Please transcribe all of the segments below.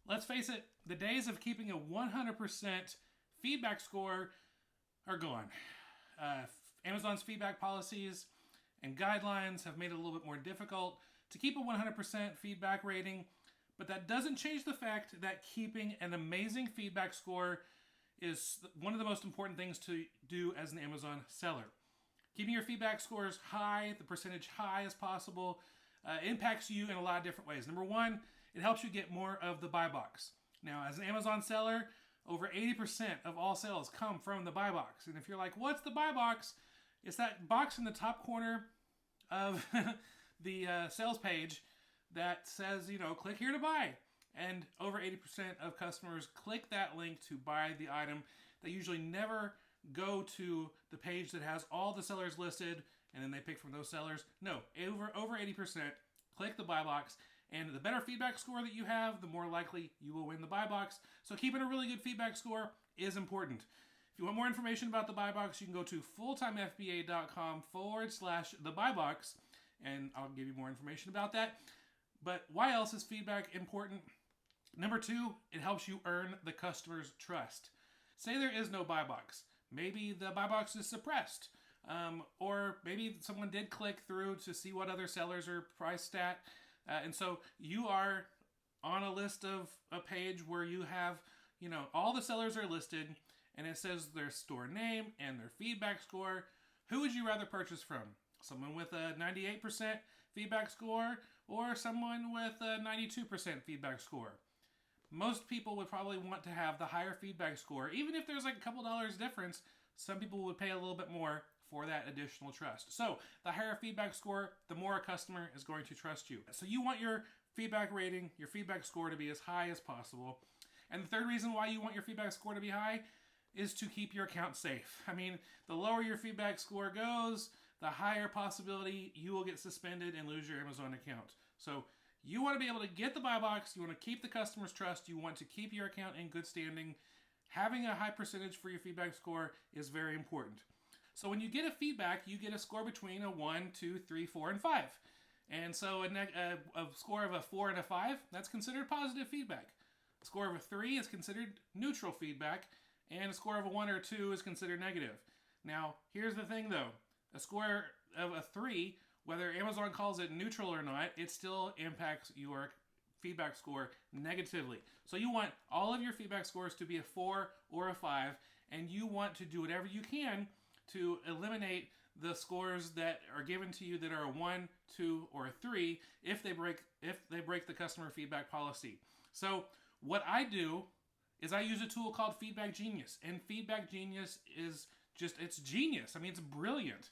Let's face it, the days of keeping a 100% feedback score are gone. Amazon's feedback policies and guidelines have made it a little bit more difficult to keep a 100% feedback rating, but that doesn't change the fact that keeping an amazing feedback score is one of the most important things to do as an Amazon seller. Keeping your feedback scores high, the percentage high as possible, impacts you in a lot of different ways. Number one, it helps you get more of the buy box. Now, as an Amazon seller, over 80% of all sales come from the buy box. And if you're like, what's the buy box? It's that box in the top corner of the sales page that says, click here to buy. And over 80% of customers click that link to buy the item. They usually never go to the page that has all the sellers listed and then they pick from those sellers. No, over 80% click the buy box. And the better feedback score that you have, the more likely you will win the buy box. So keeping a really good feedback score is important. If you want more information about the buy box, you can go to fulltimefba.com/the buy box, and I'll give you more information about that. But why else is feedback important? Number two, it helps you earn the customer's trust. Say there is no buy box. Maybe the buy box is suppressed. Or maybe someone did click through to see what other sellers are priced at. And so you are on a list of a page where you have, all the sellers are listed and it says their store name and their feedback score. Who would you rather purchase from? Someone with a 98% feedback score or someone with a 92% feedback score? Most people would probably want to have the higher feedback score. Even if there's like a couple dollars difference, some people would pay a little bit more for that additional trust. So the higher feedback score, the more a customer is going to trust you. So you want your feedback rating, your feedback score to be as high as possible. And the third reason why you want your feedback score to be high is to keep your account safe. I mean, the lower your feedback score goes, the higher possibility you will get suspended and lose your Amazon account. So you want to be able to get the buy box, you want to keep the customer's trust, you want to keep your account in good standing. Having a high percentage for your feedback score is very important. So when you get a feedback, you get a score between a 1, 2, 3, 4, and 5. And so a score of a 4 and a 5, that's considered positive feedback. A score of a 3 is considered neutral feedback, and a score of a 1 or 2 is considered negative. Now, here's the thing though. A score of a 3, whether Amazon calls it neutral or not, it still impacts your feedback score negatively. So you want all of your feedback scores to be a 4 or a 5, and you want to do whatever you can to eliminate the scores that are given to you that are a 1, 2, or a 3 if they break the customer feedback policy. So what I do is I use a tool called Feedback Genius, and Feedback Genius is it's genius. I mean, it's brilliant.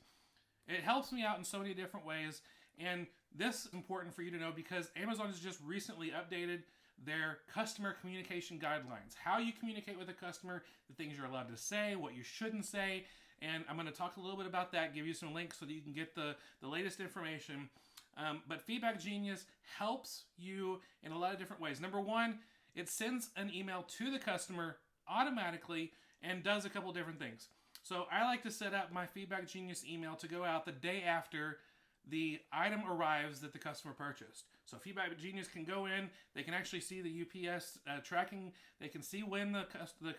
It helps me out in so many different ways, and this is important for you to know because Amazon has just recently updated their customer communication guidelines. How you communicate with a customer, the things you're allowed to say, what you shouldn't say, and I'm going to talk a little bit about that, give you some links so that you can get the latest information. But Feedback Genius helps you in a lot of different ways. Number one, it sends an email to the customer automatically and does a couple different things. So I like to set up my Feedback Genius email to go out the day after the item arrives that the customer purchased. So Feedback Genius can go in, they can actually see the UPS tracking, they can see when the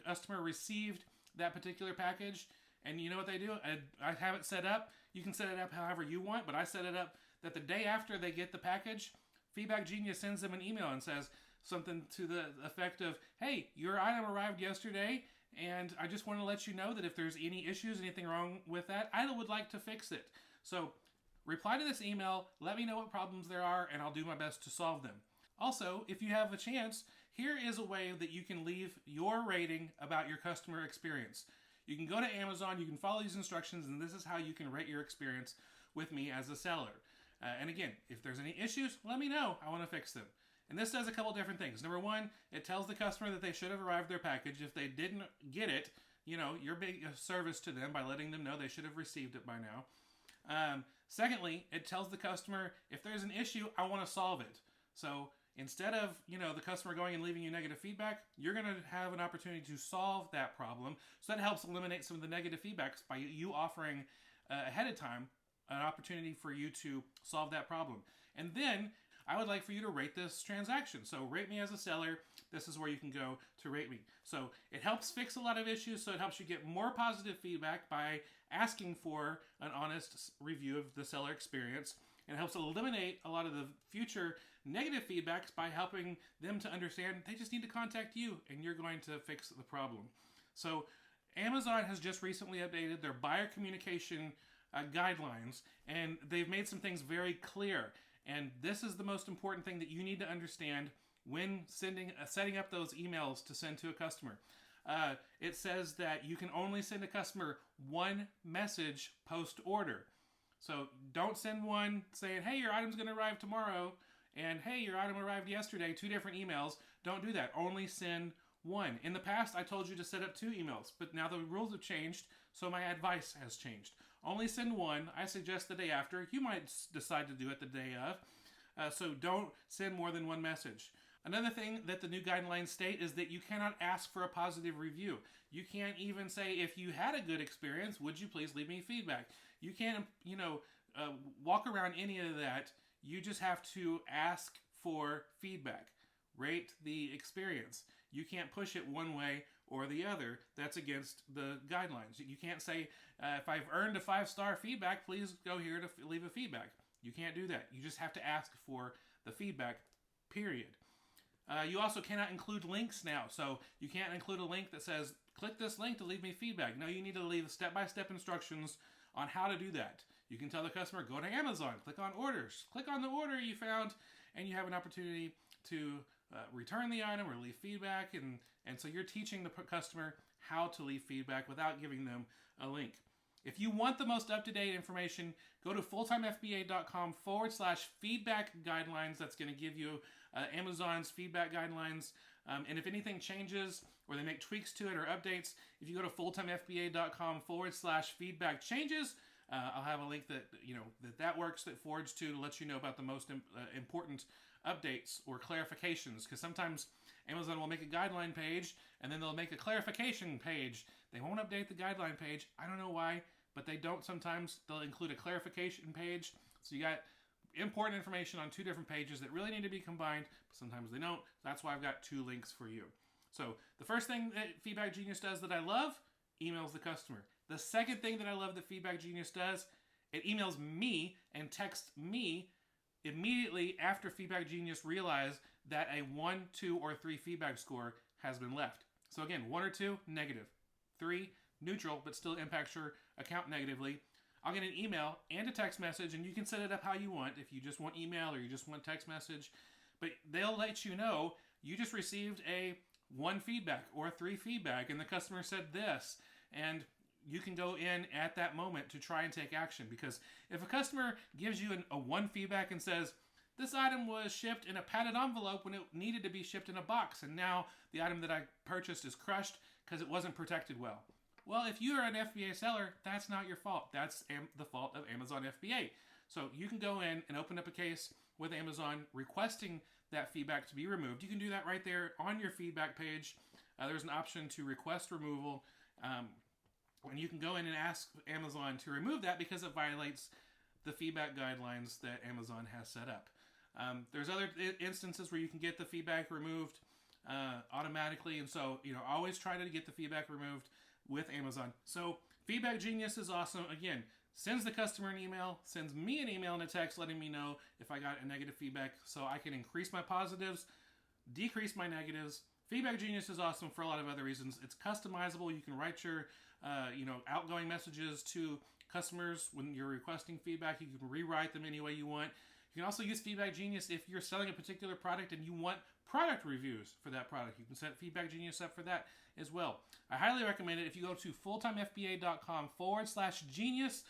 customer received that particular package, and you know what they do? I have it set up, you can set it up however you want, but I set it up that the day after they get the package, Feedback Genius sends them an email and says something to the effect of, hey, your item arrived yesterday, and I just want to let you know that if there's any issues, anything wrong with that, I would like to fix it. So reply to this email, let me know what problems there are, and I'll do my best to solve them. Also, if you have a chance, here is a way that you can leave your rating about your customer experience. You can go to Amazon, you can follow these instructions, and this is how you can rate your experience with me as a seller. And again, if there's any issues, let me know. I want to fix them. And this does a couple different things. Number one, it tells the customer that they should have arrived their package. If they didn't get it, you're being a service to them by letting them know they should have received it by now. Secondly, it tells the customer, if there's an issue, I want to solve it. So instead of, the customer going and leaving you negative feedback, you're going to have an opportunity to solve that problem. So that helps eliminate some of the negative feedbacks by you offering ahead of time an opportunity for you to solve that problem. And then I would like for you to rate this transaction. So rate me as a seller. This is where you can go to rate me. So it helps fix a lot of issues. So it helps you get more positive feedback by asking for an honest review of the seller experience. And it helps eliminate a lot of the future negative feedbacks by helping them to understand they just need to contact you and you're going to fix the problem. So Amazon has just recently updated their buyer communication guidelines, and they've made some things very clear. And this is the most important thing that you need to understand when setting up those emails to send to a customer. It says that you can only send a customer one message post-order. So don't send one saying, hey, your item's going to arrive tomorrow, and hey, your item arrived yesterday, 2 different emails. Don't do that. Only send one. In the past, I told you to set up 2 emails, but now the rules have changed, so my advice has changed. Only send one. I suggest the day after. You might decide to do it the day of. So don't send more than one message. Another thing that the new guidelines state is that you cannot ask for a positive review. You can't even say, if you had a good experience, would you please leave me feedback? You can't, walk around any of that. You just have to ask for feedback. Rate the experience. You can't push it one way or the other. That's against the guidelines. You can't say, if I've earned a 5-star feedback, please go here to leave a feedback. You can't do that. You just have to ask for the feedback, period. You also cannot include links now. So you can't include a link that says, click this link to leave me feedback. No, you need to leave step-by-step instructions on how to do that. You can tell the customer, go to Amazon, click on orders, click on the order you found, and you have an opportunity to return the item or leave feedback. And so you're teaching the customer how to leave feedback without giving them a link. If you want the most up-to-date information, go to fulltimefba.com/feedback guidelines. That's going to give you Amazon's feedback guidelines. And if anything changes or they make tweaks to it or updates, if you go to fulltimefba.com/feedback changes, I'll have a link that works, that forwards to let you know about the most important updates or clarifications. Because sometimes Amazon will make a guideline page and then they'll make a clarification page. They won't update the guideline page. I don't know why, but they don't sometimes. They'll include a clarification page. So you got important information on 2 different pages that really need to be combined, but sometimes they don't. That's why I've got 2 links for you. So the first thing that Feedback Genius does that I love, emails the customer. The second thing that I love that Feedback Genius does, it emails me and texts me immediately after Feedback Genius realized that a 1, 2, or 3 feedback score has been left. So again, 1 or 2, negative. 3, neutral, but still impacts your account negatively. I'll get an email and a text message, and you can set it up how you want, if you just want email or you just want text message. But they'll let you know you just received a 1 feedback or 3 feedback, and the customer said this. And you can go in at that moment to try and take action. Because if a customer gives you a 1 feedback and says, this item was shipped in a padded envelope when it needed to be shipped in a box, and now the item that I purchased is crushed because it wasn't protected well. Well, if you're an FBA seller, that's not your fault. That's the fault of Amazon FBA. So you can go in and open up a case with Amazon requesting that feedback to be removed. You can do that right there on your feedback page. There's an option to request removal. And you can go in and ask Amazon to remove that because it violates the feedback guidelines that Amazon has set up. There's other instances where you can get the feedback removed automatically. And so, always try to get the feedback removed with Amazon. So Feedback Genius is awesome. Again, sends the customer an email, sends me an email and a text letting me know if I got a negative feedback so I can increase my positives, decrease my negatives. Feedback Genius is awesome for a lot of other reasons. It's customizable. You can write your outgoing messages to customers when you're requesting feedback. You can rewrite them any way you want. You can also use Feedback Genius if you're selling a particular product and you want product reviews for that product. You can set Feedback Genius up for that as well. I highly recommend it. If you go to fulltimefba.com/genius,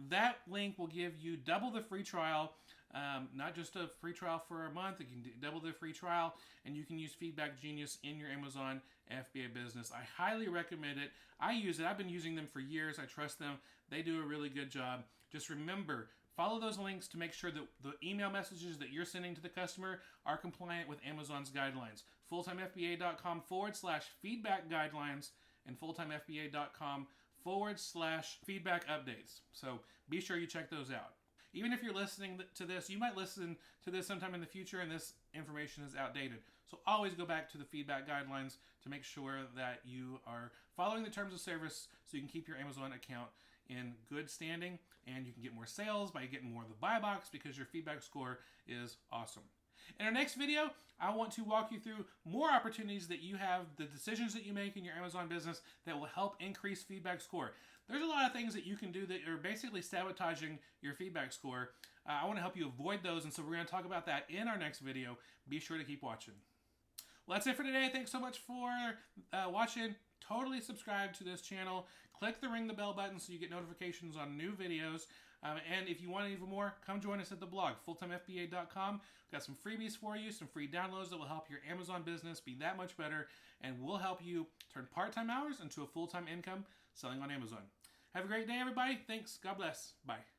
that link will give you double the free trial. Not just a free trial for a month. You can double the free trial, and you can use Feedback Genius in your Amazon FBA business. I highly recommend it. I use it. I've been using them for years. I trust them. They do a really good job. Just remember, follow those links to make sure that the email messages that you're sending to the customer are compliant with Amazon's guidelines. fulltimefba.com/feedback guidelines and fulltimefba.com/feedback updates. So be sure you check those out. Even if you're listening to this, you might listen to this sometime in the future and this information is outdated. So always go back to the feedback guidelines to make sure that you are following the terms of service so you can keep your Amazon account in good standing and you can get more sales by getting more of the buy box because your feedback score is awesome. In our next video, I want to walk you through more opportunities that you have, the decisions that you make in your Amazon business that will help increase feedback score. There's a lot of things that you can do that are basically sabotaging your feedback score. I want to help you avoid those, and so we're going to talk about that in our next video. Be sure to keep watching. Well, that's it for today. Thanks so much for watching. Totally subscribe to this channel. Click the ring the bell button so you get notifications on new videos. And if you want even more, come join us at the blog, fulltimefba.com. We've got some freebies for you, some free downloads that will help your Amazon business be that much better, and we'll help you turn part-time hours into a full-time income selling on Amazon. Have a great day, everybody. Thanks. God bless. Bye.